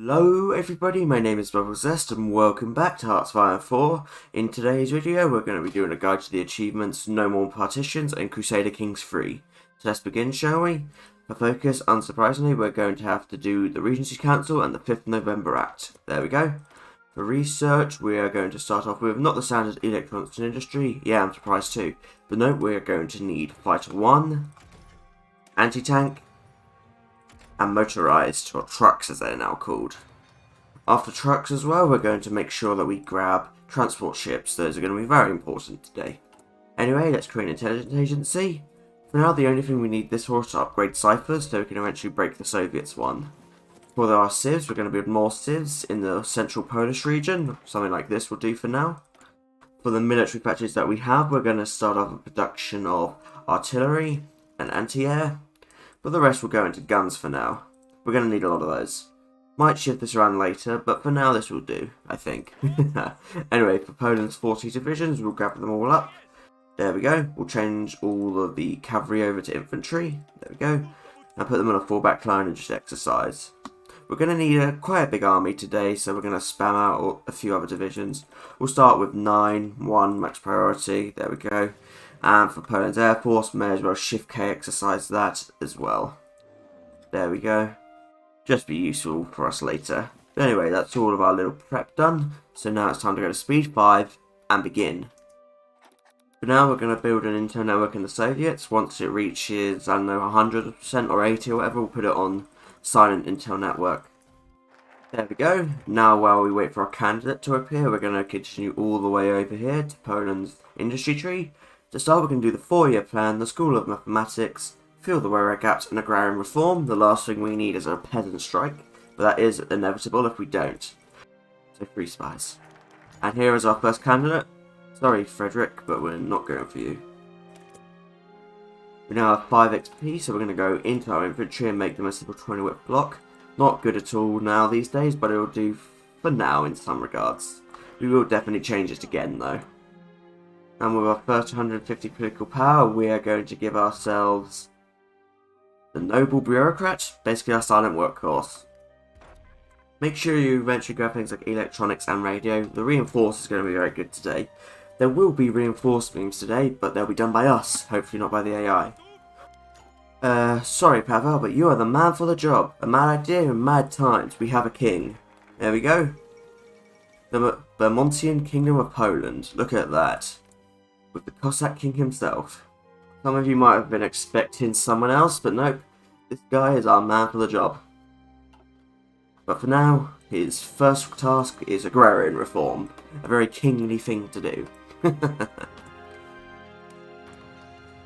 Hello everybody, my name is Zest and welcome back to HOI4. In today's video we're going to be doing a guide to the achievements No More Partitions and Crusader Kings 3. So let's begin, shall we? For focus, unsurprisingly, we're going to have to do the Regency Council and the 5th November Act. There we go. For research, we are going to start off with not the standard electronics industry, yeah I'm surprised too, but no, we're going to need Fighter 1, Anti-Tank, and motorized, or trucks as they're now called. After trucks as well, we're going to make sure that we grab transport ships. Those are going to be very important today. Anyway, let's create an intelligence agency. For now, the only thing we need this for is to upgrade ciphers, so we can eventually break the Soviets one. For our civs, we're going to build more civs in the central Polish region. Something like this will do for now. For the military patches that we have, we're going to start off with production of artillery and anti-air. But the rest will go into guns for now. We're going to need a lot of those. Might shift this around later, but for now this will do, I think. Anyway, for Poland's 40 divisions, we'll grab them all up. There we go. We'll change all of the cavalry over to infantry. There we go. And put them on a fallback line and just exercise. We're going to need quite a big army today, so we're going to spam out a few other divisions. We'll start with 9, 1 max priority. There we go. And for Poland's Air Force, may as well Shift K exercise that as well. There we go. Just be useful for us later. But anyway, that's all of our little prep done. So now it's time to go to Speed 5 and begin. For now, we're going to build an Intel network in the Soviets. Once it reaches, I don't know, 100% or 80 or whatever, we'll put it on Silent Intel Network. There we go. Now while we wait for our candidate to appear, we're going to continue all the way over here to Poland's industry tree. To start, we can do the 4-year plan, the School of Mathematics, fill the where gaps, and agrarian reform. The last thing we need is a peasant strike, but that is inevitable if we don't. So free spies. And here is our first candidate. Sorry, Frederick, but we're not going for you. We now have 5 XP, so we're going to go into our infantry and make them a simple 20 whip block. Not good at all now these days, but it will do for now in some regards. We will definitely change it again though. And with our first 150 political power, we are going to give ourselves the Noble Bureaucrat, basically our silent workforce. Make sure you eventually grab things like electronics and radio. The reinforce is going to be very good today. There will be reinforced beams today, but they'll be done by us, hopefully not by the AI. Sorry Pavel, but you are the man for the job. A mad idea in mad times. We have a king. There we go. The Bermontian Kingdom of Poland. Look at that. With the Cossack King himself. Some of you might have been expecting someone else, but nope. This guy is our man for the job. But for now, his first task is agrarian reform. A very kingly thing to do.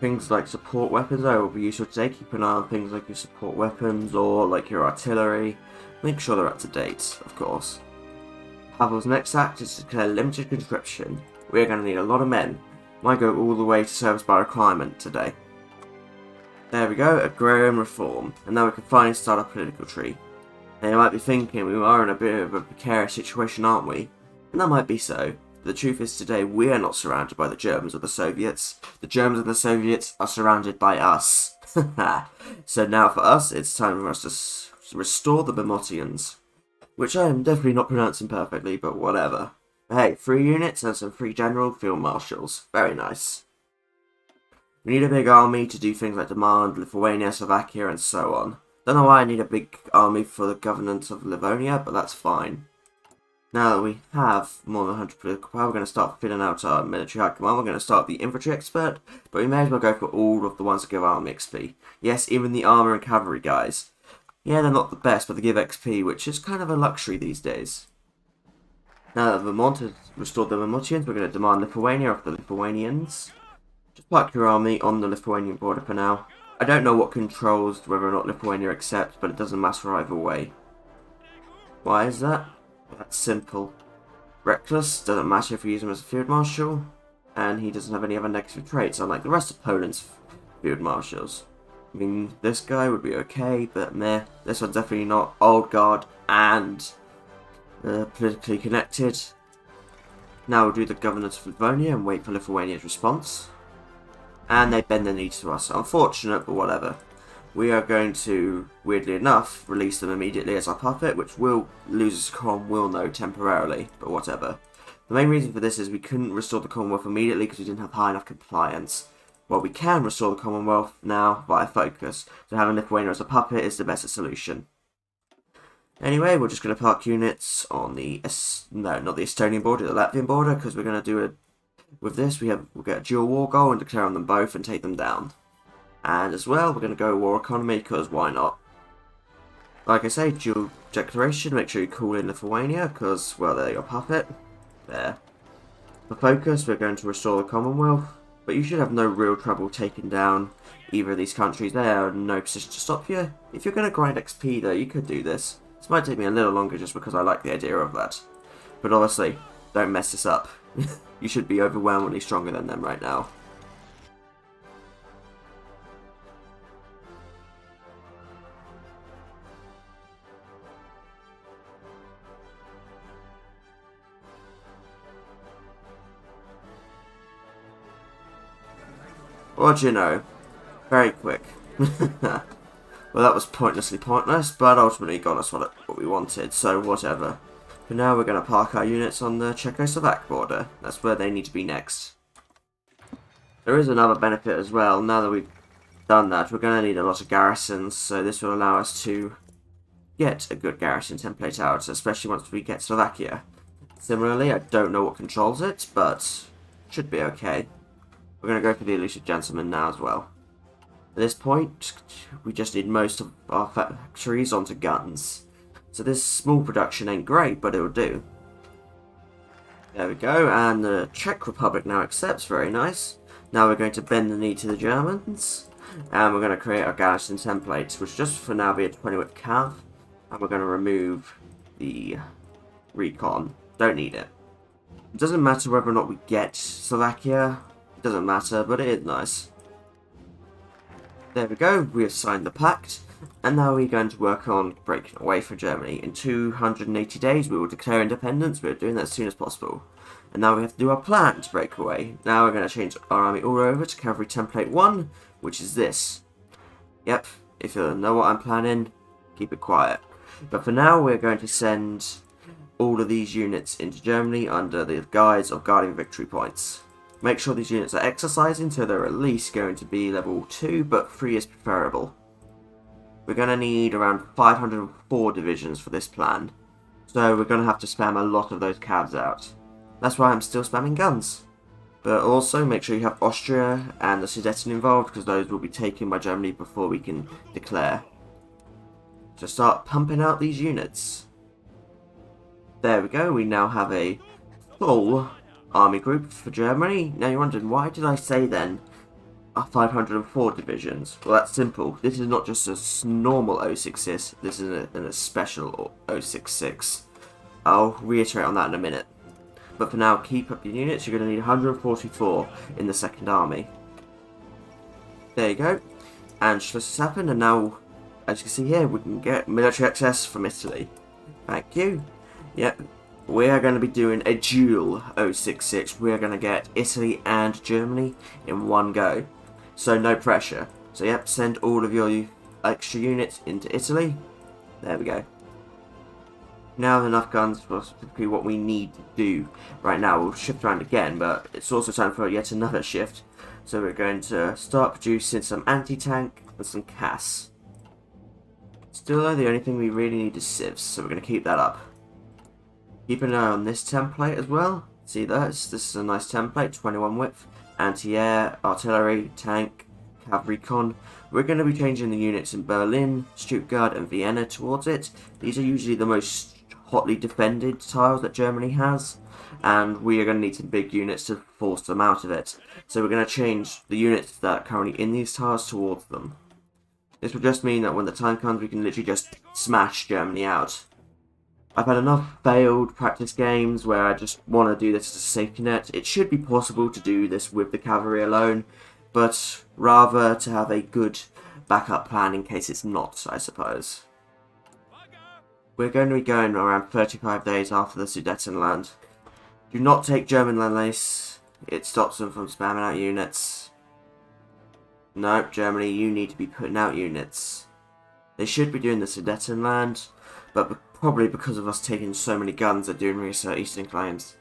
Things like support weapons will be useful today. Keep an eye on things like your support weapons or like your artillery. Make sure they're up to date, of course. Pavel's next act is to declare limited conscription. We are going to need a lot of men. Might go all the way to service by requirement today. There we go, agrarian reform. And now we can finally start our political tree. Now you might be thinking we are in a bit of a precarious situation, aren't we? And that might be so. But the truth is today we are not surrounded by the Germans or the Soviets. The Germans and the Soviets are surrounded by us. So now for us, it's time for us to restore the Bermontians. Which I am definitely not pronouncing perfectly, but whatever. Hey, 3 units and some 3 general field marshals. Very nice. We need a big army to do things like demand Lithuania, Slovakia, and so on. Don't know why I need a big army for the governance of Livonia, but that's fine. Now that we have more than 100 political power, we're going to start filling out our military high command. We're going to start the infantry expert, but we may as well go for all of the ones that give army XP. Yes, even the armour and cavalry guys. Yeah, they're not the best, but they give XP, which is kind of a luxury these days. Now that Vermont has restored the Bermontians, we're going to demand Lithuania of the Lithuanians. Just park your army on the Lithuanian border for now. I don't know what controls whether or not Lithuania accepts, but it doesn't matter either way. Why is that? Well, that's simple. Reckless, doesn't matter if we use him as a field marshal, and he doesn't have any other negative traits, unlike the rest of Poland's field marshals. I mean, this guy would be okay, but meh, this one's definitely not. Old guard and politically connected. Now we'll do the governance of Livonia and wait for Lithuania's response. And they bend their knees to us. Unfortunate, but whatever. we are going to, weirdly enough, release them immediately as our puppet, which will lose its comm, will know temporarily, but whatever. The main reason for this is we couldn't restore the Commonwealth immediately because we didn't have high enough compliance. Well, we can restore the Commonwealth now via focus, so having Lithuania as a puppet is the better solution. Anyway, we're just going to park units on the, no, not the Estonian border, the Latvian border, because we're going to do it, with this, we'll get a dual war goal and declare on them both and take them down. And as well, we're going to go war economy, because why not? Like I say, dual declaration, make sure you call in Lithuania, because, well, they're your puppet. There. For focus, we're going to restore the Commonwealth, but you should have no real trouble taking down either of these countries. They are in no position to stop you. If you're going to grind XP though, you could do this. This might take me a little longer just because I like the idea of that. But honestly, don't mess this up. You should be overwhelmingly stronger than them right now. What do you know? Very quick. Well, that was pointlessly pointless, but ultimately got us what we wanted, so whatever. But now we're going to park our units on the Czechoslovak border. That's where they need to be next. There is another benefit as well. Now that we've done that, we're going to need a lot of garrisons, so this will allow us to get a good garrison template out, especially once we get Slovakia. Similarly, I don't know what controls it, but should be okay. We're going to go for the Elusive Gentleman now as well. At this point, we just need most of our factories onto guns. So this small production ain't great, but it'll do. There we go, and the Czech Republic now accepts, very nice. Now we're going to bend the knee to the Germans, and we're going to create our garrison templates, which just for now be a 20-whip cav, and we're going to remove the recon. Don't need it. It doesn't matter whether or not we get Slovakia. It doesn't matter, but it is nice. There we go, we have signed the pact, and now we're going to work on breaking away from Germany. In 280 days we will declare independence. We're doing that as soon as possible. And now we have to do our plan to break away. Now we're going to change our army all over to Cavalry Template 1, which is this. Yep, if you know what I'm planning, keep it quiet. But for now we're going to send all of these units into Germany under the guise of guarding victory points. Make sure these units are exercising, so they're at least going to be level 2, but 3 is preferable. We're going to need around 504 divisions for this plan, so we're going to have to spam a lot of those cavs out. That's why I'm still spamming guns. But also make sure you have Austria and the Sudeten involved, because those will be taken by Germany before we can declare. So start pumping out these units. There we go, we now have a full army group for Germany. Now you're wondering, why did I say then 504 divisions? Well, that's simple. This is not just a normal 066, this is a special 066. I'll reiterate on that in a minute. But for now, keep up your units. You're going to need 144 in the second army. There you go. And just this has happened, and now, as you can see here, we can get military access from Italy. Thank you. Yep. We are going to be doing a dual 066. We are going to get Italy and Germany in one go. So no pressure. So yep, send all of your extra units into Italy. There we go. Now enough guns for specifically what we need to do right now. We'll shift around again, but it's also time for yet another shift. So we're going to start producing some anti-tank and some CAS. Still though, the only thing we really need is civs, so we're going to keep that up. Keep an eye on this template as well. See that? This is a nice template, 21 width, anti-air, artillery, tank, cav recon. We're going to be changing the units in Berlin, Stuttgart and Vienna towards it. These are usually the most hotly defended tiles that Germany has, and we are going to need some big units to force them out of it. So we're going to change the units that are currently in these tiles towards them. This will just mean that when the time comes, we can literally just smash Germany out. I've had enough failed practice games where I just want to do this as a safety net. It should be possible to do this with the cavalry alone, but rather to have a good backup plan in case it's not, I suppose. We're going to be going around 35 days after the Sudetenland. Do not take German land lease. It stops them from spamming out units. Nope, Germany, you need to be putting out units. They should be doing the Sudetenland, but probably because of us taking so many guns, they're doing reassert eastern claims.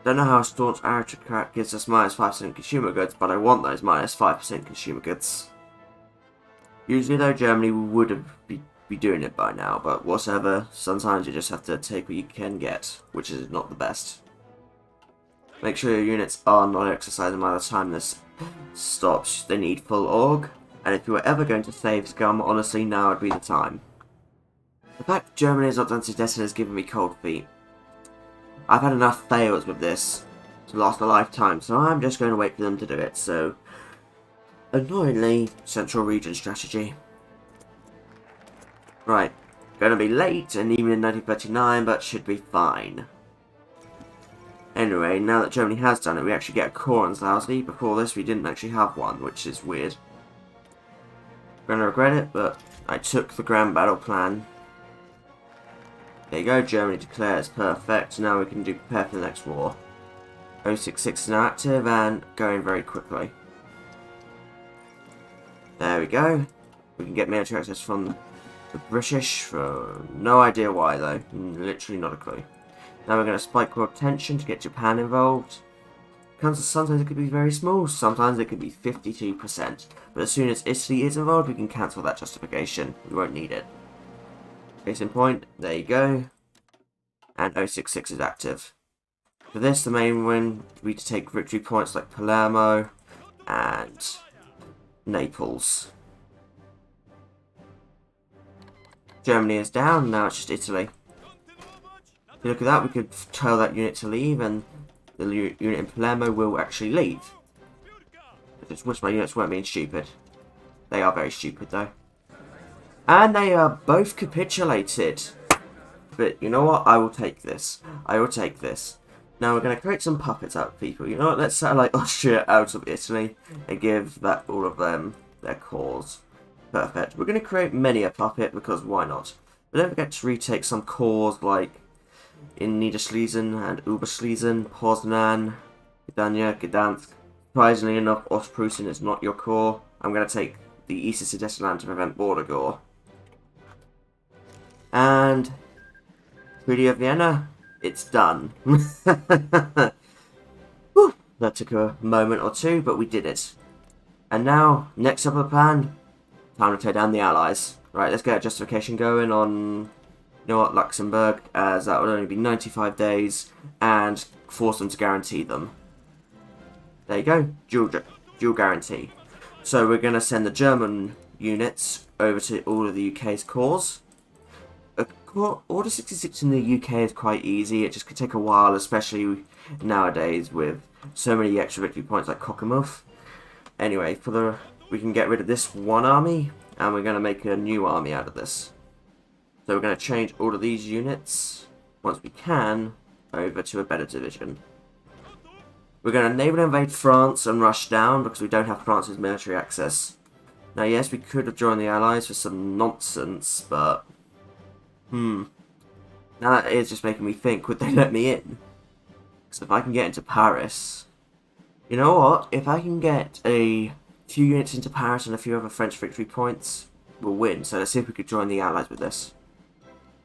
Don't know how a staunch aristocrat gives us minus 5% consumer goods, but I want those minus 5% consumer goods. Usually though, Germany would have be doing it by now, but whatever, sometimes you just have to take what you can get, which is not the best. Make sure your units are not exercising by the time this stops. They need full org, and if you were ever going to save scum, honestly now would be the time. The fact that Germany has not done Sudetenland has given me cold feet. I've had enough fails with this to last a lifetime, so I'm just going to wait for them to do it, so... Annoyingly, Central Region strategy. Right, gonna be late, and even in 1939, but should be fine. Anyway, now that Germany has done it, we actually get a core on Zalzi. Before this, we didn't actually have one, which is weird. Gonna regret it, but I took the grand battle plan. There you go, Germany declares, perfect. Now we can prepare for the next war. 066 is now active and going very quickly. There we go. We can get military access from the British for no idea why though. Literally not a clue. Now we're going to spike world tension to get Japan involved. Sometimes it could be very small, sometimes it could be 52%. But as soon as Italy is involved, we can cancel that justification. We won't need it. Case in point, there you go. And 066 is active. For this, the main win would be to take victory points like Palermo and Naples. Germany is down, now it's just Italy. If you look at that, we could tell that unit to leave, and the unit in Palermo will actually leave. I just wish my units weren't being stupid. They are very stupid, though. And they are both capitulated. But you know what? I will take this. I will take this. Now we're going to create some puppets out of people. You know what? Let's satellite Austria out of Italy and give that all of them their cores. Perfect. We're going to create many a puppet because why not? But don't forget to retake some cores like in Niederschlesien and Oberschlesien, Poznan, Gdynia, Gdansk. Surprisingly enough, Ostpreußen is not your core. I'm going to take the Eastern Sudetenland to prevent border gore. And Treaty of Vienna, it's done. Whew, that took a moment or two, but we did it. And now, next up the plan, time to tear down the Allies. Right, let's get a justification going on, you know what, Luxembourg, as that would only be 95 days, and force them to guarantee them. There you go, dual guarantee. So we're going to send the German units over to all of the UK's cores. Order 66 in the UK is quite easy, it just could take a while, especially nowadays with so many extra victory points like Cockermouth. Anyway, we can get rid of this one army, and we're going to make a new army out of this. So we're going to change all of these units, once we can, over to a better division. We're going to naval invade France and rush down, because we don't have France's military access. Now yes, we could have joined the Allies for some nonsense, but... Now that is just making me think, would they let me in? Because if I can get into Paris... You know what? If I can get a few units into Paris and a few other French victory points, we'll win. So let's see if we could join the Allies with this.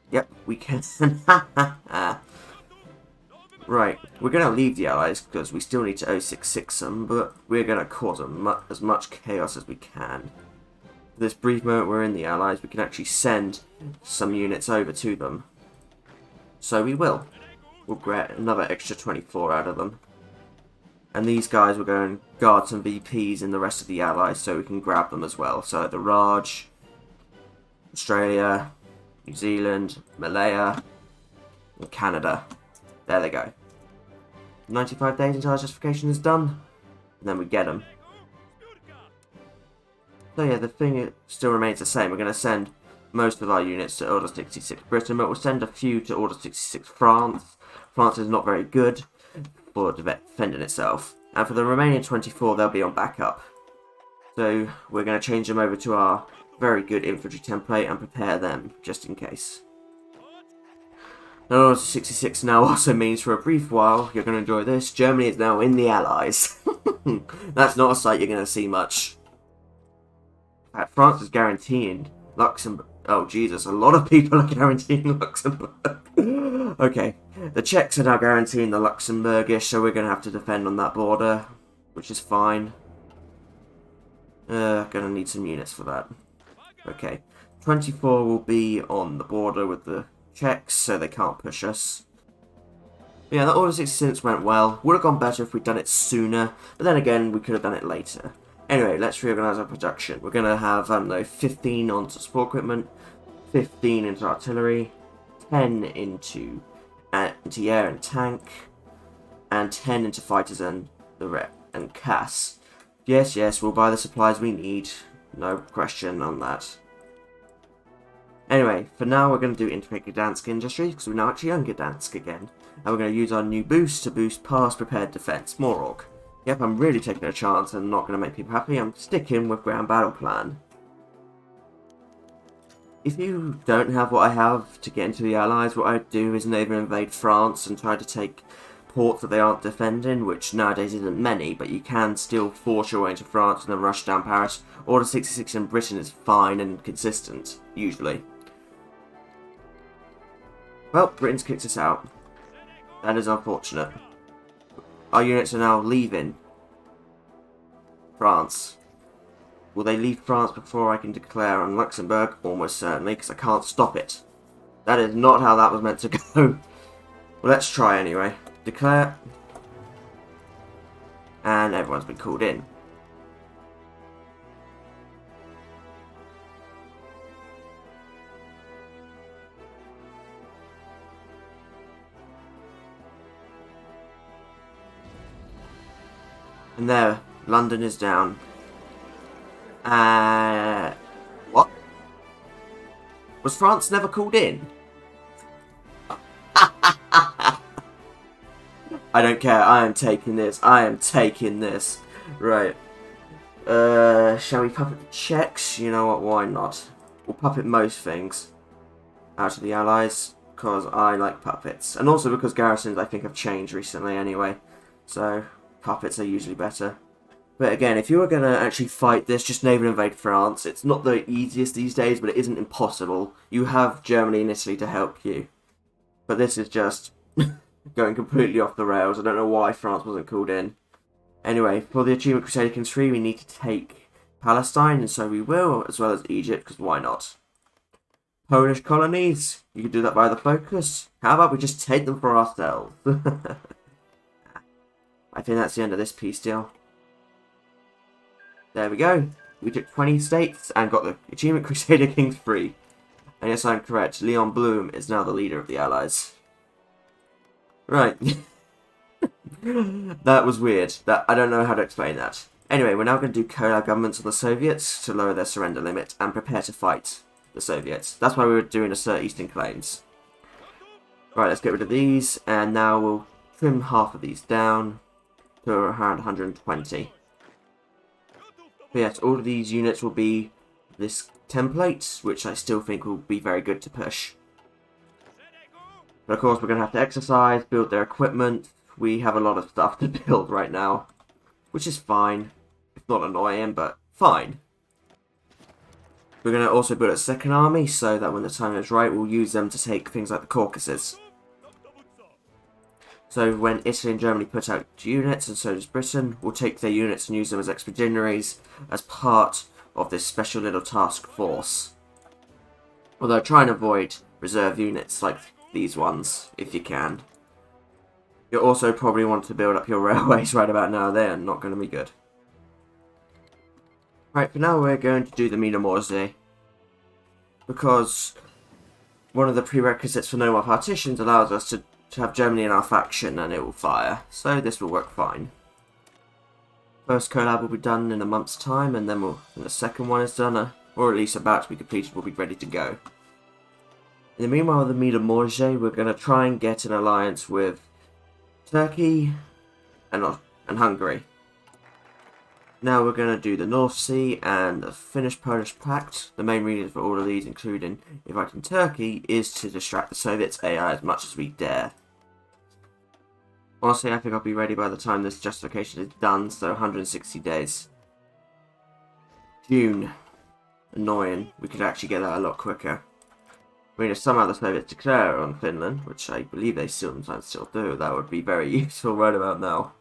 Yep, we can. Right, we're going to leave the Allies because we still need to 066 them, but we're going to cause as much chaos as we can. For this brief moment we're in the Allies, we can actually send some units over to them. So we will. We'll get another extra 24 out of them. And these guys will go and guard some VPs in the rest of the Allies so we can grab them as well. So the Raj, Australia, New Zealand, Malaya, and Canada. There they go. 95 days until our justification is done, and then we get them. So yeah, the thing still remains the same. We're going to send most of our units to Order 66 Britain, but we'll send a few to Order 66 France. France is not very good for defending itself. And for the remaining 24, they'll be on backup. So we're going to change them over to our very good infantry template and prepare them, just in case. And Order 66 now also means for a brief while, you're going to enjoy this, Germany is now in the Allies. That's not a sight you're going to see much. In fact, France is guaranteeing Luxembourg. Oh, Jesus, a lot of people are guaranteeing Luxembourg. Okay, the Czechs are now guaranteeing the Luxembourgish, so we're going to have to defend on that border, which is fine. Gonna need some units for that. Okay, 24 will be on the border with the Czechs, so they can't push us. But yeah, that Order 66 went well. Would have gone better if we'd done it sooner, but then again, we could have done it later. Anyway, let's reorganise our production. We're going to have, I don't know, 15 onto support equipment, 15 into artillery, 10 into anti-air and tank, and 10 into fighters and and CAS. Yes, we'll buy the supplies we need. No question on that. Anyway, for now we're going to do integrate Gdansk industry, because we're now actually on Gdansk again. And we're going to use our new boost to boost past prepared defense. More orc. Yep, I'm really taking a chance and not going to make people happy. I'm sticking with ground battle plan. If you don't have what I have to get into the Allies, what I'd do is never invade France and try to take ports that they aren't defending, which nowadays isn't many, but you can still force your way into France and then rush down Paris. Order 66 in Britain is fine and consistent, usually. Well, Britain's kicked us out. That is unfortunate. Our units are now leaving France. Will they leave France before I can declare on Luxembourg? Almost certainly, because I can't stop it. That is not how that was meant to go. Well, let's try anyway. Declare. And everyone's been called in. And there, London is down. What? Was France never called in? I don't care, I am taking this. I am taking this. Right. Shall we puppet the Czechs? You know what, why not? We'll puppet most things out of the Allies, because I like puppets. And also because garrisons, I think, have changed recently anyway. So, puppets are usually better. But again, if you were going to actually fight this, just naval invade France. It's not the easiest these days, but it isn't impossible. You have Germany and Italy to help you. But this is just going completely off the rails. I don't know why France wasn't called in. Anyway, for the achievement Crusader Kings 3, we need to take Palestine, and so we will, as well as Egypt, because why not? Polish colonies, you can do that by the focus. How about we just take them for ourselves? I think that's the end of this peace deal. There we go. We took 20 states and got the achievement Crusader Kings 3. And yes, I'm correct. Leon Blum is now the leader of the Allies. Right. That was weird. I don't know how to explain that. Anyway, we're now going to do collab governments of the Soviets to lower their surrender limit and prepare to fight the Soviets. That's why we were doing assert Eastern claims. Right, let's get rid of these, and now we'll trim half of these down to around 120. But yes, all of these units will be this template, which I still think will be very good to push. But of course, we're going to have to exercise, build their equipment. We have a lot of stuff to build right now, which is fine. It's not annoying, but fine. We're going to also build a second army, so that when the time is right, we'll use them to take things like the Caucasus. So when Italy and Germany put out units, and so does Britain, we'll take their units and use them as expeditionaries as part of this special little task force. Although try and avoid reserve units like these ones, if you can. You'll also probably want to build up your railways right about now. They are not going to be good. Right, for now we're going to do the Mina Morse, because one of the prerequisites for no more partitions allows us to have Germany in our faction and it will fire. So this will work fine. First collab will be done in a month's time, and then when the second one is done, or at least about to be completed, we'll be ready to go. In the meanwhile, the Mina Morse, we're going to try and get an alliance with Turkey and Hungary. Now we're going to do the North Sea and the Finnish-Polish Pact. The main reason for all of these, including inviting Turkey, is to distract the Soviets' AI as much as we dare. Honestly, I think I'll be ready by the time this justification is done, so 160 days. June. Annoying. We could actually get that a lot quicker. I mean, if somehow the Soviets declare on Finland, which I believe they sometimes still do, that would be very useful right about now.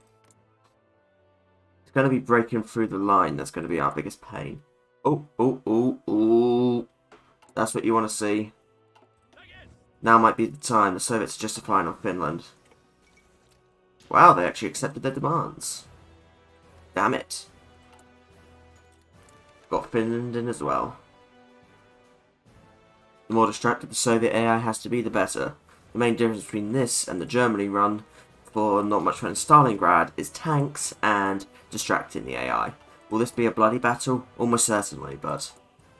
It's going to be breaking through the line that's going to be our biggest pain. Oh, oh, oh, oh. That's what you want to see. Now might be the time. The Soviets are justifying on Finland. Wow, they actually accepted their demands. Damn it. Got Finland in as well. The more distracted the Soviet AI has to be, the better. The main difference between this and the Germany run for not much fun in Stalingrad is tanks and distracting the AI. Will this be a bloody battle? Almost certainly, but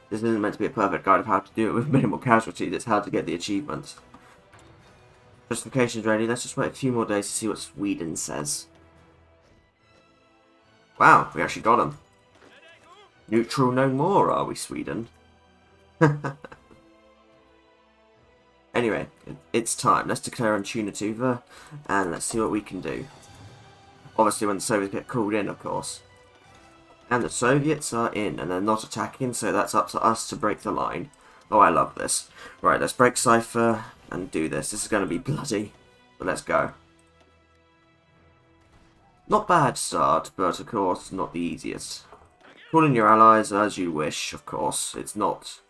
this isn't meant to be a perfect guide of how to do it with minimal casualties. It's how to get the achievement. Justification's ready. Let's just wait a few more days to see what Sweden says. Wow, we actually got them. Neutral no more, are we, Sweden? Anyway, it's time. Let's declare on Tunatuva, and let's see what we can do. Obviously when the Soviets get called in, of course. And the Soviets are in, and they're not attacking, so that's up to us to break the line. Oh, I love this. Right, let's break Cypher and do this. This is going to be bloody, but let's go. Not bad start, but of course not the easiest. Call in your allies as you wish, of course. It's not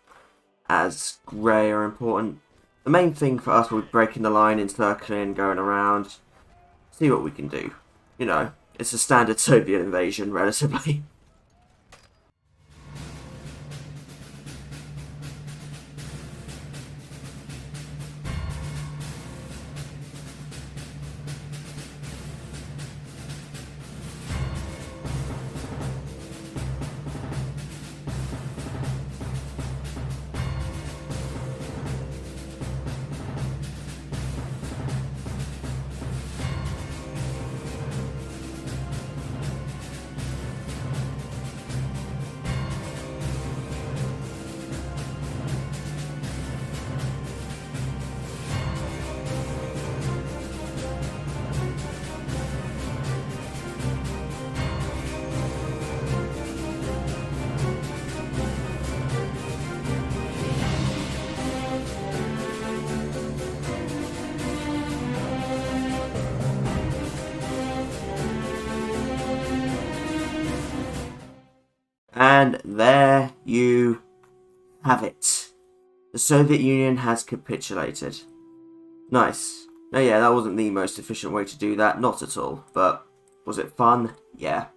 as grey or important. The main thing for us will be breaking the line, encircling, going around. See what we can do. You know, it's a standard Soviet invasion, relatively. And there you have it. The Soviet Union has capitulated. Nice. No, yeah, that wasn't the most efficient way to do that, not at all. But was it fun? Yeah.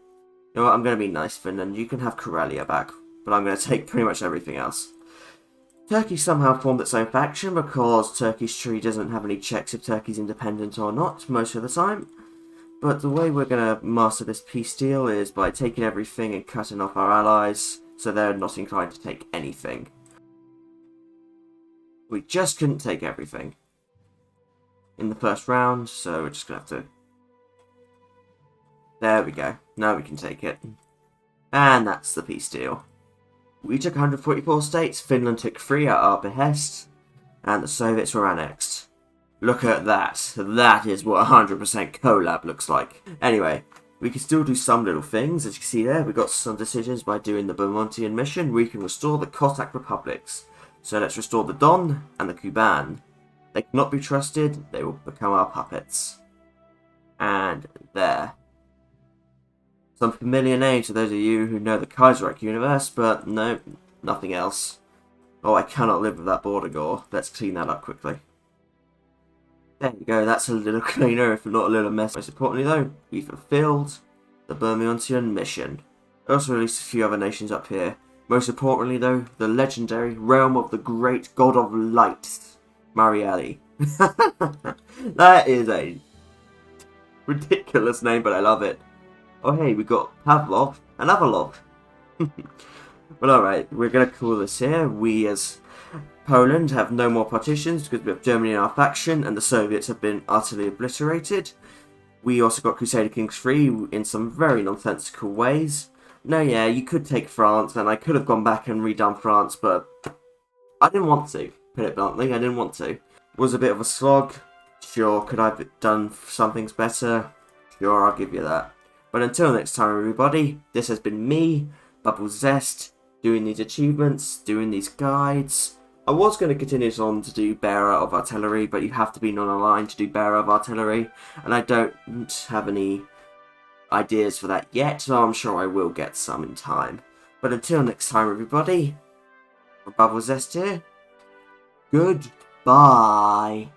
You know what, I'm going to be nice, Finland. You can have Karelia back, but I'm going to take pretty much everything else. Turkey somehow formed its own faction because Turkish tree doesn't have any checks if Turkey's independent or not most of the time. But the way we're going to master this peace deal is by taking everything and cutting off our allies, so they're not inclined to take anything. We just couldn't take everything in the first round, so we're just going to have to... There we go. Now we can take it. And that's the peace deal. We took 144 states, Finland took 3 at our behest, and the Soviets were annexed. Look at that. That is what 100% collab looks like. Anyway, we can still do some little things. As you can see there, we got some decisions by doing the Bermontian mission. We can restore the Cossack republics. So let's restore the Don and the Kuban. They cannot be trusted. They will become our puppets. And there. Some familiar names to those of you who know the Kaiserreich universe, but no, nothing else. Oh, I cannot live with that border gore. Let's clean that up quickly. There you go, that's a little cleaner, if not a little mess. Most importantly though, we fulfilled the Bermontian mission. I also released a few other nations up here. Most importantly though, the legendary realm of the great god of light, Marieli. That is a ridiculous name, but I love it. Oh hey, we got Pavlov and Avalov. Well alright, we're going to call this here. We as Poland have no more partitions because we have Germany in our faction and the Soviets have been utterly obliterated. We also got Crusader Kings 3 in some very nonsensical ways. no, yeah, you could take France, and I could have gone back and redone France, but I didn't want to, put it bluntly, I didn't want to. Was a bit of a slog, sure, could I have done some things better? Sure, I'll give you that. But until next time, everybody, this has been me, Bubble Zest, doing these achievements, doing these guides. I was going to continue on to do Bearer of Artillery, but you have to be non-aligned to do Bearer of Artillery, and I don't have any ideas for that yet, so I'm sure I will get some in time. But until next time, everybody, Bubble Zest here, goodbye.